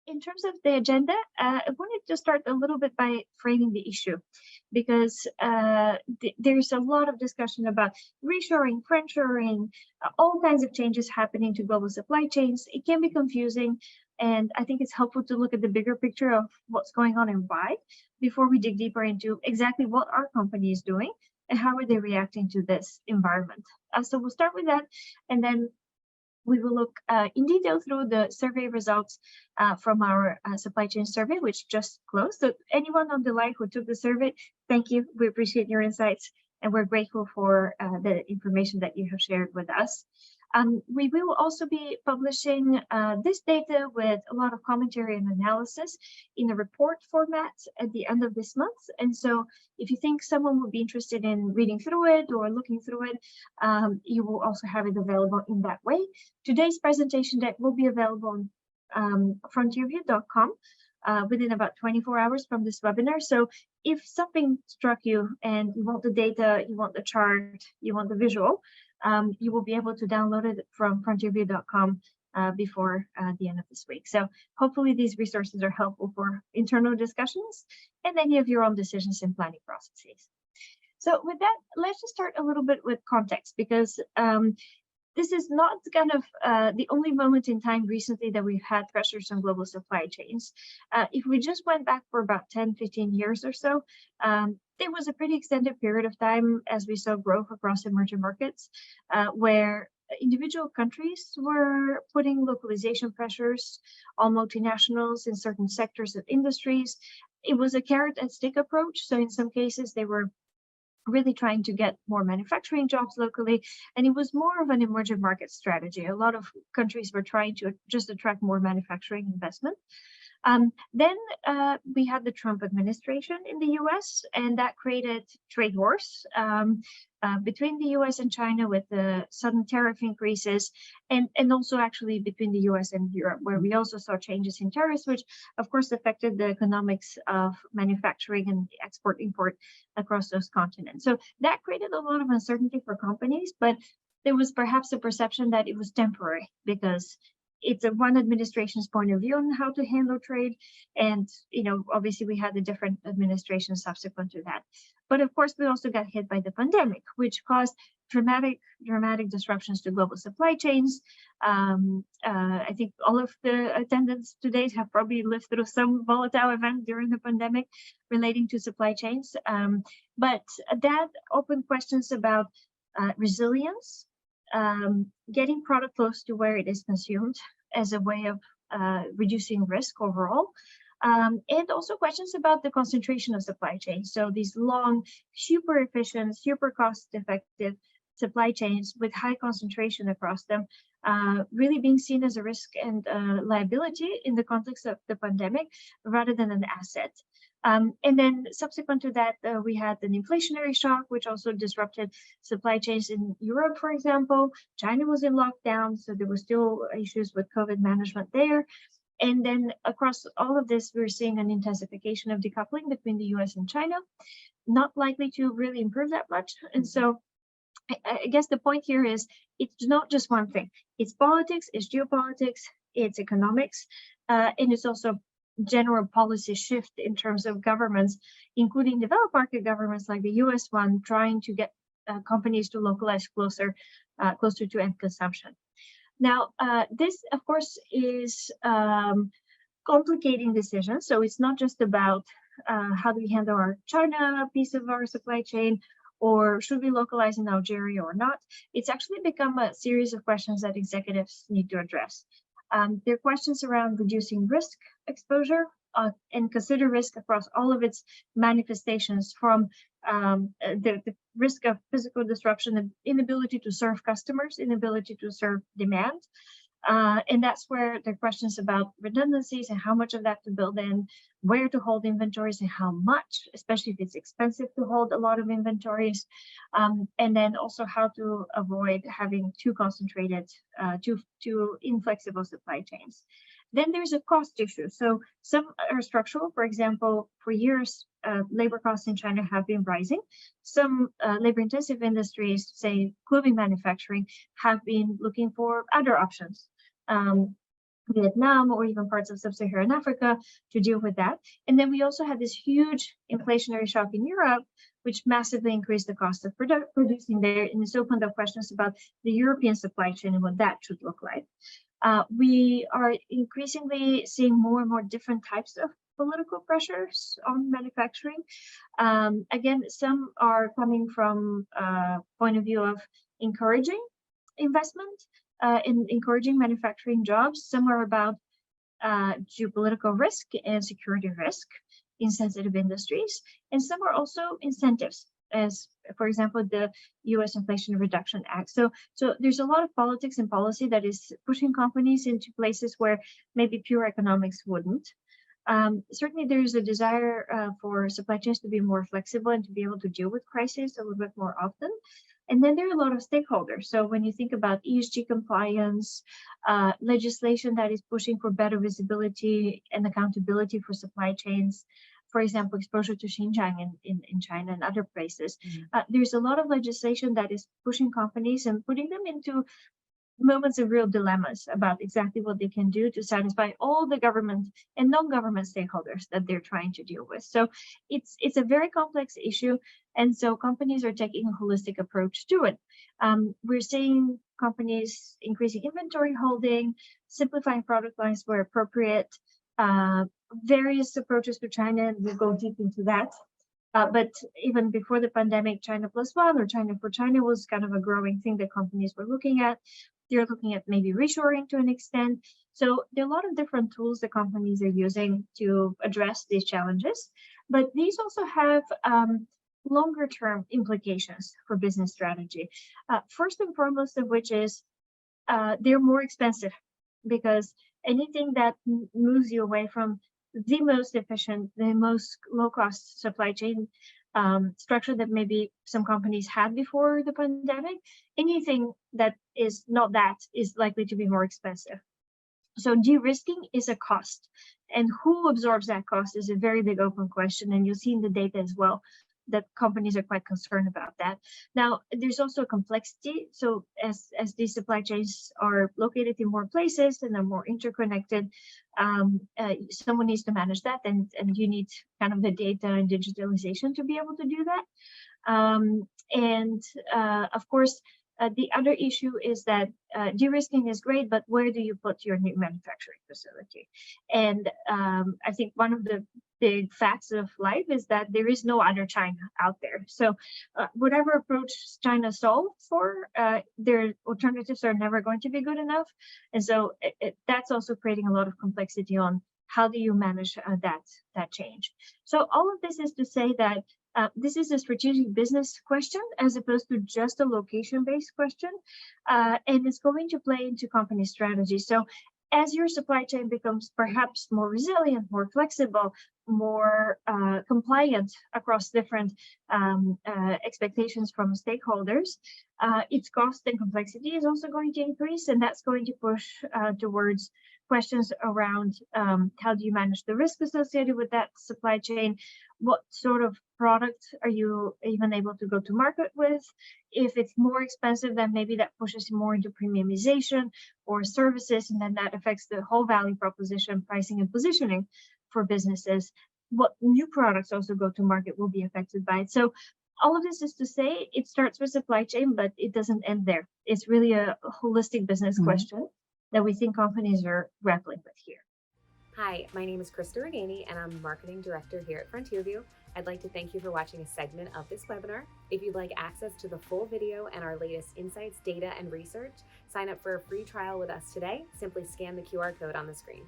in terms of the agenda, I wanted to start a little bit by framing the issue, because there's a lot of discussion about reshoring, friendshoring, all kinds of changes happening to global supply chains. It can be confusing, and I think it's helpful to look at the bigger picture of what's going on and why, before we dig deeper into exactly what our company is doing and how are they reacting to this environment. So we'll start with that, and then we will look in detail through the survey results from our supply chain survey, which just closed. So anyone on the line who took the survey, thank you. We appreciate your insights, and we're grateful for the information that you have shared with us. We will also be publishing this data with a lot of commentary and analysis in a report format at the end of this month. And so if you think someone would be interested in reading through it or looking through it, you will also have it available in that way. Today's presentation deck will be available on frontierview.com within about 24 hours from this webinar. So if something struck you and you want the data, you want the chart, you want the visual, you will be able to download it from frontierview.com before the end of this week. So hopefully these resources are helpful for internal discussions and any of your own decisions and planning processes. So with that, let's just start a little bit with context, because this is not kind of the only moment in time recently that we've had pressures on global supply chains. If we just went back for about 10, 15 years or so, there was a pretty extended period of time as we saw growth across emerging markets, where individual countries were putting localization pressures on multinationals in certain sectors of industries. It was a carrot and stick approach. So in some cases, they were really trying to get more manufacturing jobs locally, and it was more of an emerging market strategy. A lot of countries were trying to just attract more manufacturing investment. Then we had the Trump administration in the US, and that created trade wars between the US and China with the sudden tariff increases, and also actually between the US and Europe, where we also saw changes in tariffs, which of course affected the economics of manufacturing and export-import across those continents. So that created a lot of uncertainty for companies, but there was perhaps a perception that it was temporary because it's a one administration's point of view on how to handle trade. And, obviously we had a different administration subsequent to that. But of course, we also got hit by the pandemic, which caused dramatic disruptions to global supply chains. I think all of the attendants today have probably lived through some volatile event during the pandemic relating to supply chains. But that opened questions about resilience, getting product close to where it is consumed as a way of reducing risk overall, and also questions about the concentration of supply chains. So these long, super efficient, super cost-effective supply chains with high concentration across them, really being seen as a risk and liability in the context of the pandemic rather than an asset. And then subsequent to that, we had an inflationary shock, which also disrupted supply chains in Europe, for example. China was in lockdown, so there were still issues with COVID management there. And then across all of this, we're seeing an intensification of decoupling between the US and China, not likely to really improve that much. And so I guess the point here is it's not just one thing. It's politics, it's geopolitics, it's economics, and it's also general policy shift in terms of governments, including developed market governments like the US one, trying to get companies to localize closer to end consumption. Now, this, of course, is complicating decisions. So it's not just about how do we handle our China piece of our supply chain, or should we localize in Algeria or not? It's actually become a series of questions that executives need to address. There are questions around reducing risk exposure and consider risk across all of its manifestations, from the risk of physical disruption, the inability to serve customers, inability to serve demand. And that's where there are questions about redundancies and how much of that to build in, where to hold inventories and how much, especially if it's expensive to hold a lot of inventories. And then also how to avoid having too concentrated, too inflexible supply chains. Then there's a cost issue. So some are structural. For example, for years, labor costs in China have been rising. Some labor-intensive industries, say clothing manufacturing, have been looking for other options. Vietnam or even parts of sub-Saharan Africa to deal with that. And then we also had this huge inflationary shock in Europe, which massively increased the cost of producing there. And it's opened up questions about the European supply chain and what that should look like. We are increasingly seeing more and more different types of political pressures on manufacturing. Again, some are coming from a point of view of encouraging investment, in encouraging manufacturing jobs. Some are about geopolitical risk and security risk in sensitive industries, and some are also incentives, as for example the U.S. Inflation Reduction Act. So there's a lot of politics and policy that is pushing companies into places where maybe pure economics wouldn't. Certainly there's a desire for supply chains to be more flexible and to be able to deal with crises a little bit more often. And then there are a lot of stakeholders. So when you think about ESG compliance, legislation that is pushing for better visibility and accountability for supply chains, for example, exposure to Xinjiang in China and other places, there's a lot of legislation that is pushing companies and putting them into moments of real dilemmas about exactly what they can do to satisfy all the government and non-government stakeholders that they're trying to deal with. So it's a very complex issue, and so companies are taking a holistic approach to it. We're seeing companies increasing inventory holding, simplifying product lines where appropriate, various approaches to China, and we'll go deep into that. But even before the pandemic, China Plus One or China for China was kind of a growing thing that companies were looking at. They're looking at maybe reshoring to an extent. So there are a lot of different tools that companies are using to address these challenges. But these also have longer term implications for business strategy. First and foremost of which is they're more expensive, because anything that moves you away from the most efficient, the most low-cost supply chain structure that maybe some companies had before the pandemic, anything that is not that is likely to be more expensive. So de-risking is a cost, and who absorbs that cost is a very big open question, and you'll see in the data as well that companies are quite concerned about that. Now, there's also a complexity. So as these supply chains are located in more places and are more interconnected, someone needs to manage that, and you need kind of the data and digitalization to be able to do that. Of course, the other issue is that de-risking is great, but where do you put your new manufacturing facility? And I think one of the big facts of life is that there is no other China out there. So whatever approach China solved for, their alternatives are never going to be good enough. And so that's also creating a lot of complexity on how do you manage that change. So all of this is to say that this is a strategic business question as opposed to just a location-based question, and it's going to play into company strategy. So as your supply chain becomes perhaps more resilient, more flexible, more compliant across different expectations from stakeholders, its cost and complexity is also going to increase, and that's going to push towards questions around how do you manage the risk associated with that supply chain? What sort of product are you even able to go to market with? If it's more expensive, then maybe that pushes more into premiumization or services, and then that affects the whole value proposition, pricing and positioning for businesses. What new products also go to market will be affected by it. So all of this is to say it starts with supply chain, but it doesn't end there. It's really a holistic business question that we think companies are grappling with here. Hi, my name is Krista Reganey, and I'm Marketing Director here at FrontierView. I'd like to thank you for watching a segment of this webinar. If you'd like access to the full video and our latest insights, data, and research, sign up for a free trial with us today. Simply scan the QR code on the screen.